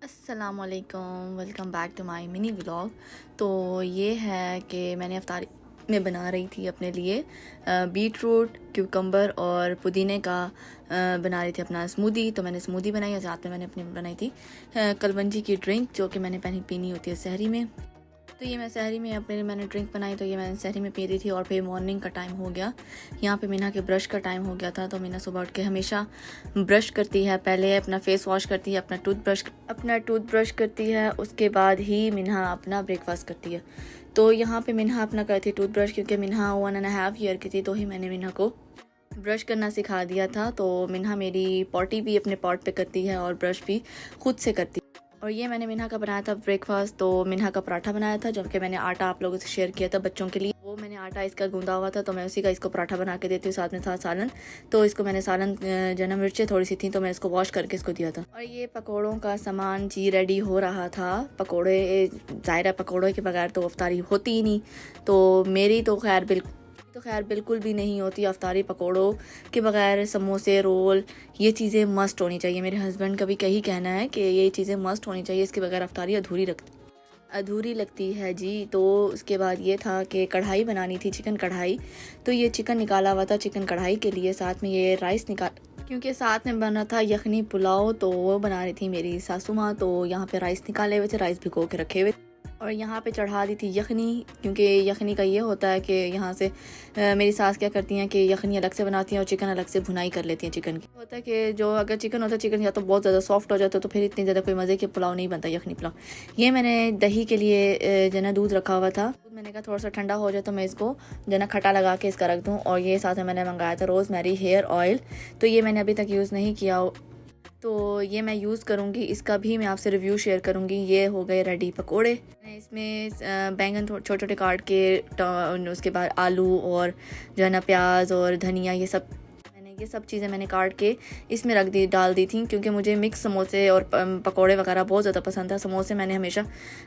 अस्सलामुअलैकुम, welcome back to my mini vlog. तो ये है कि मैंने अफ्तारी में बना रही थी अपने लिए बीट रूट, क्यूकम्बर और पुदीने का बना रही थी अपना स्मूदी। तो मैंने स्मूदी बनाई और साथ में मैंने अपनी बनाई थी कलवंजी की ड्रिंक, जो कि मैंने पहले पीनी होती है सहरी में। तो ये मैं सहरी में अपने मैंने ड्रिंक बनाई, तो ये मैंने सहरी में पी रही थी। और फिर मॉर्निंग का टाइम हो गया, यहाँ पे मीना के ब्रश का टाइम हो गया था। तो मीना सुबह उठ के हमेशा ब्रश करती है, पहले अपना फेस वॉश करती है, अपना टूथ ब्रश करती है, उसके बाद ही मिन्हा अपना ब्रेकफास्ट करती है। तो यहाँ पे मिन्हा अपना करती टूथ ब्रश, क्योंकि मिन्हा 1.5 ईयर की थी तो ही मैंने मिन्हा को ब्रश करना सिखा दिया था। तो मिन्हा मेरी पॉटी भी अपने पॉट पे करती है और ब्रश भी खुद से करती है। और ये मैंने मिन्हा का बनाया था ब्रेकफास्ट। तो मिन्हा का पराठा बनाया था, जो कि मैंने आटा आप लोगों से शेयर किया था बच्चों के लिए। वो मैंने आटा इसका गूंदा हुआ था, तो मैं उसी का इसको पराठा बना के देती हूँ। साथ में था सालन, तो इसको मैंने सालन जना मिर्चें थोड़ी सी थी तो मैं इसको वॉश करके इसको दिया था। और ये पकौड़ों का सामान जी रेडी हो रहा था। पकौड़े ज़ाहिर पकौड़ों के बगैर तो अफ्तारी होती ही नहीं। तो मेरी तो खैर बिल्कुल भी नहीं होती अफ्तारी पकौड़ों के बगैर। समोसे, रोल, ये चीज़ें मस्ट होनी चाहिए। मेरे हस्बैंड का भी यही कहना है कि ये चीज़ें मस्ट होनी चाहिए, इसके बगैर अफ्तारी अधूरी लगती है जी। तो उसके बाद ये था कि कढ़ाई बनानी थी, चिकन कढ़ाई। तो ये चिकन निकाला हुआ था चिकन कढ़ाई के लिए। साथ में ये राइस क्योंकि साथ में बना था यखनी पुलाव, तो वो बना रही थी मेरी सासू माँ। तो यहाँ पे राइस निकाले हुए थे, राइस भिगो के रखे हुए। और यहाँ पे चढ़ा दी थी यखनी, क्योंकि यखनी का ये होता है कि यहाँ से मेरी सास क्या करती हैं कि यखनी अलग से बनाती हैं और चिकन अलग से भुनाई कर लेती हैं चिकन की। होता है कि जो अगर चिकन होता है, चिकन या तो बहुत ज़्यादा सॉफ्ट हो जाता है, तो फिर इतनी ज़्यादा कोई मज़े के पुलाव नहीं बनता, यखनी पुलाव। ये मैंने दही के लिए जना दूध रखा हुआ था। मैंने कहा थोड़ा सा ठंडा हो जाए तो मैं इसको जना खट्टा लगा के इसका रख दूँ। और ये साथ में मैंने मंगाया था रोज़मेरी हेयर ऑयल, तो ये मैंने अभी तक यूज़ नहीं किया, तो ये मैं यूज़ करूँगी। इसका भी मैं आपसे रिव्यू शेयर करूँगी। ये हो गए रेडी पकोड़े। मैं इसमें बैंगन छोटे छोटे काट के, उसके बाद आलू और जो है ना प्याज और धनिया, ये सब चीज़ें मैंने काट के इसमें डाल दी थी, क्योंकि मुझे मिक्स समोसे और पकोड़े वगैरह बहुत ज़्यादा पसंद था। समोसे मैंने हमेशा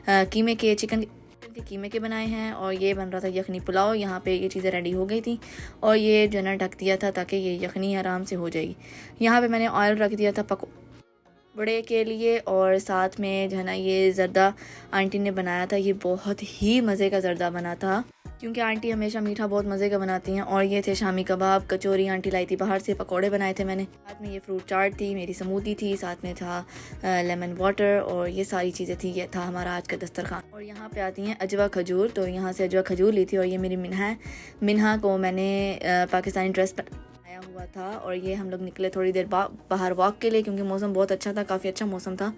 चिकन के कीमे के बनाए हैं। और ये बन रहा था यखनी पुलाव। यहाँ पे ये चीज़ें रेडी हो गई थी और ये जो है ना ढक दिया था ताकि ये यखनी आराम से हो जाएगी। यहाँ पे मैंने ऑयल रख दिया था बड़े के लिए। और साथ में जो है ना ये ज़र्दा आंटी ने बनाया था, ये बहुत ही मज़े का ज़र्दा बना था, क्योंकि आंटी हमेशा मीठा बहुत मज़े का बनाती हैं। और ये थे शामी कबाब, कचौरी आंटी लाई थी बाहर से, पकोड़े बनाए थे मैंने। साथ में ये फ्रूट चाट थी, मेरी स्मूदी थी, साथ में था लेमन वाटर, और ये सारी चीज़ें थी। ये था हमारा आज का दस्तरखान। और यहाँ पे आती हैं अजवा खजूर। तो यहाँ से अजवा खजूर ली थी। और ये मेरी मिन्हा को मैंने पाकिस्तानी ड्रेस हुआ था। और ये हम लोग निकले थोड़ी देर बाहर वॉक के लिए, क्योंकि मौसम बहुत अच्छा था, काफ़ी अच्छा मौसम था।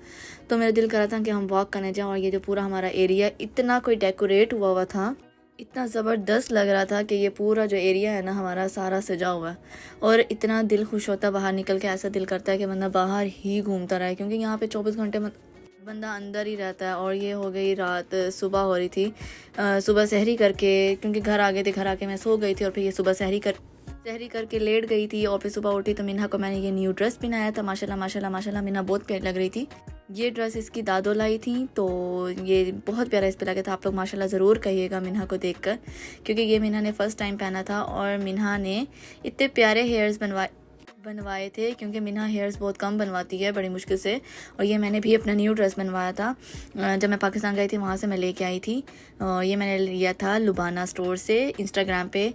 तो मेरा दिल करा था कि हम वॉक करने जाएं। और ये जो पूरा हमारा एरिया इतना कोई डेकोरेट हुआ था, इतना ज़बरदस्त लग रहा था कि ये पूरा जो एरिया है ना हमारा सारा सजा हुआ है। और इतना दिल खुश होता बाहर निकल के, ऐसा दिल करता है कि बंदा बाहर ही घूमता रहे, क्योंकि यहाँ पे 24 घंटे बंदा अंदर ही रहता है। और ये हो गई रात, सुबह हो रही थी। सुबह सहरी करके, क्योंकि घर आ गए थे, घर आके मैं सो गई थी। और फिर ये सुबह सहरी करके लेट गई थी। और फिर सुबह उठी तो मिन्हा को मैंने ये न्यू ड्रेस पहनाया था। माशाल्लाह माशाल्लाह माशाल्लाह, मिन्हा बहुत प्यारी लग रही थी। ये ड्रेस इसकी दादो लाई थी, तो ये बहुत प्यारा इस पर लगा था। आप लोग माशाल्लाह ज़रूर कहिएगा मिन्हा को देखकर, क्योंकि ये मिन्हा ने फ़र्स्ट टाइम पहना था। और मिन्हा ने इतने प्यारे हेयर्स बनवाए थे, क्योंकि मिन्हा हेयर्स बहुत कम बनवाती है बड़ी मुश्किल से। और ये मैंने भी अपना न्यू ड्रेस बनवाया था, जब मैं पाकिस्तान गई थी वहाँ से मैं लेके आई थी। ये मैंने लिया था लुबाना स्टोर से। इंस्टाग्राम पे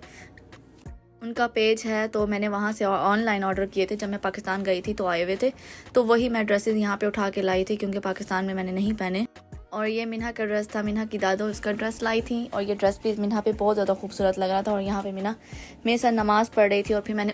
उनका पेज है, तो मैंने वहाँ से ऑनलाइन ऑर्डर किए थे। जब मैं पाकिस्तान गई थी तो आए हुए थे, तो वही मैं ड्रेसेस यहाँ पे उठा के लाई थी, क्योंकि पाकिस्तान में मैंने नहीं पहने। और ये मिन्हा का ड्रेस था, मिन्हा की दादो उसका ड्रेस लाई थी। और ये ड्रेस भी मिन्हा पे बहुत ज़्यादा खूबसूरत लग रहा था। और यहाँ पे मिन्हा मेरे साथ नमाज़ पढ़ रही थी। और फिर मैंने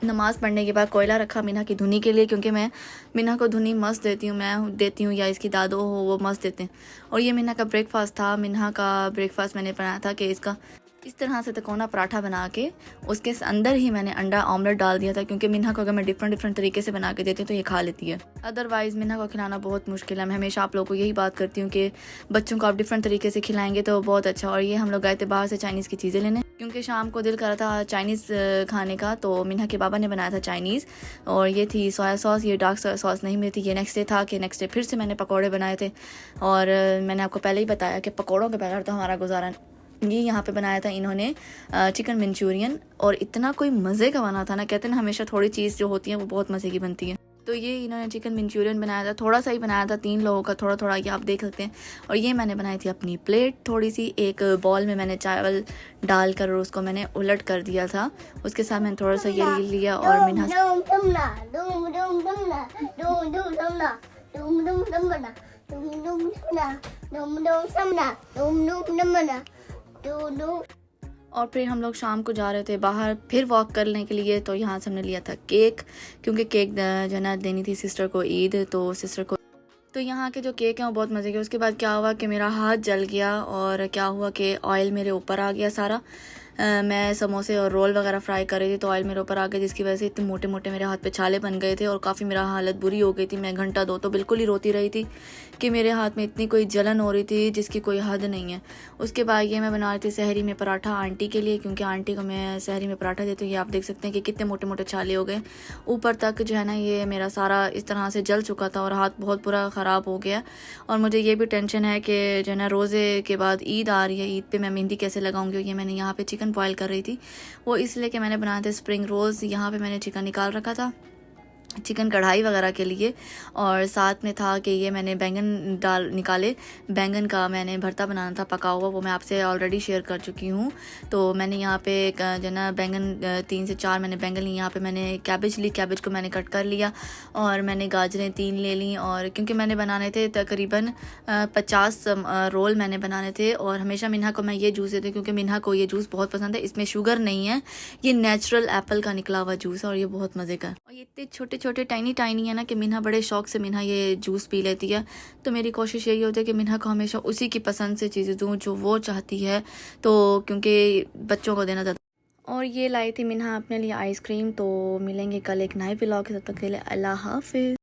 नमाज़ पढ़ने के बाद कोयला रखा मिन्हा की धुनी के लिए, क्योंकि मैं मिन्हा को धुनी मस्त देती हूँ, मैं देती हूँ या इसकी दादो हो वो मस्त देते हैं। और ये मिन्हा का ब्रेकफास्ट था। मिन्हा का ब्रेकफास्ट मैंने बनाया था कि इसका इस तरह से तिकोना पराठा बना के उसके अंदर ही मैंने अंडा ऑमलेट डाल दिया था, क्योंकि मिन्हा को अगर मैं डिफरेंट तरीके से बना के देती हूँ तो ये खा लेती है। अदरवाइज़ मिन्हा को खिलाना बहुत मुश्किल है। मैं हमेशा आप लोगों को यही बात करती हूँ कि बच्चों को आप डिफरेंट तरीके से खिलाएंगे तो बहुत अच्छा। और ये हम लोग गए थे बाहर से चाइनीज़ की चीज़ें लेने, क्योंकि शाम को दिल कर रहा था चाइनीज़ खाने का। तो मिन्हा के बाबा ने बनाया था चाइनीज़, और ये थी सोया सॉस। ये डार्क सोया सॉस नहीं मिलती। ये नेक्स्ट डे था कि नेक्स्ट डे फिर से मैंने पकौड़े बनाए थे। और मैंने आपको पहले ही बताया कि पकौड़ों के बगैर तो हमारा गुजारा। ये यहाँ पे बनाया था इन्होंने चिकन मंचूरियन, और इतना कोई मज़े का बना था ना। कहते हैं ना हमेशा थोड़ी चीज़ जो होती है वो बहुत मज़े की बनती है। तो ये इन्होंने चिकन मंचूरियन बनाया था, थोड़ा सा ही बनाया था, 3 लोगों का, थोड़ा थोड़ा ये आप देख सकते हैं। और ये मैंने बनाई थी अपनी प्लेट थोड़ी सी, एक बॉल में मैंने चावल डालकर उसको मैंने उलट कर दिया था। उसके साथ मैंने थोड़ा सा ये ले लिया और मिन्हा और फिर हम लोग शाम को जा रहे थे बाहर फिर वॉक करने के लिए। तो यहाँ से हमने लिया था केक, क्योंकि केक जो है ना देनी थी सिस्टर को ईद, तो सिस्टर को तो यहाँ के जो केक हैं वो बहुत मज़े के। उसके बाद क्या हुआ कि मेरा हाथ जल गया और क्या हुआ कि ऑयल मेरे ऊपर आ गया सारा। मैं समोसे और रोल वगैरह फ्राई कर रही थी तो ऑयल मेरे ऊपर आ गया, जिसकी वजह से इतने मोटे मोटे मेरे हाथ पे छाले बन गए थे और काफ़ी मेरा हालत बुरी हो गई थी। मैं घंटा 2 तो बिल्कुल ही रोती रही थी कि मेरे हाथ में इतनी कोई जलन हो रही थी जिसकी कोई हद नहीं है। उसके बाद ये मैं बना रही थी सहरी में पराठा आंटी के लिए, क्योंकि आंटी को मैं सहरी में पराठा देती हूँ। ये आप देख सकते हैं कि कितने मोटे मोटे छाले हो गए ऊपर तक, जो है ना ये मेरा सारा इस तरह से जल चुका था और हाथ बहुत बुरा ख़राब हो गया। और मुझे ये भी टेंशन है कि जो है ना रोज़े के बाद ईद आ रही है, ईद पे मैं मेहंदी कैसे लगाऊंगी। ये मैंने यहाँ पे चिकन बॉयल कर रही थी, वो इसलिए कि मैंने बनाए थे स्प्रिंग रोल्स। यहाँ पे मैंने चिकन निकाल रखा था चिकन कढ़ाई वगैरह के लिए, और साथ में था कि ये मैंने बैंगन निकाले, बैंगन का मैंने भरता बनाना था पका हुआ, वो मैं आपसे ऑलरेडी शेयर कर चुकी हूँ। तो मैंने यहाँ पे जो ना बैंगन 3 से 4 मैंने बैंगन ली। यहाँ पे मैंने कैबेज ली, कैबेज को मैंने कट कर लिया, और मैंने गाजरें 3 ले ली। और क्योंकि मैंने बनाने थे तकरीबन 50 रोल मैंने बनाने थे, और हमेशा मिन्हा को मैं ये जूस देती हूँ क्योंकि मिन्हा को ये जूस बहुत पसंद है। इसमें शुगर नहीं है, ये नेचुरल एप्पल का निकला हुआ जूस है और ये बहुत मज़े का है। और ये इतने छोटे छोटे टाइनी है ना कि मिन्हा बड़े शौक से मिन्हा ये जूस पी लेती है। तो मेरी कोशिश यही होती है कि मिन्हा को हमेशा उसी की पसंद से चीज़ें दूँ जो वो चाहती है, तो क्योंकि बच्चों को देना ज़्यादा। और ये लाई थी मिन्हा अपने लिए आइसक्रीम। तो मिलेंगे कल एक नए व्लॉग के, तब तक के लिए अल्लाह हाफिज़।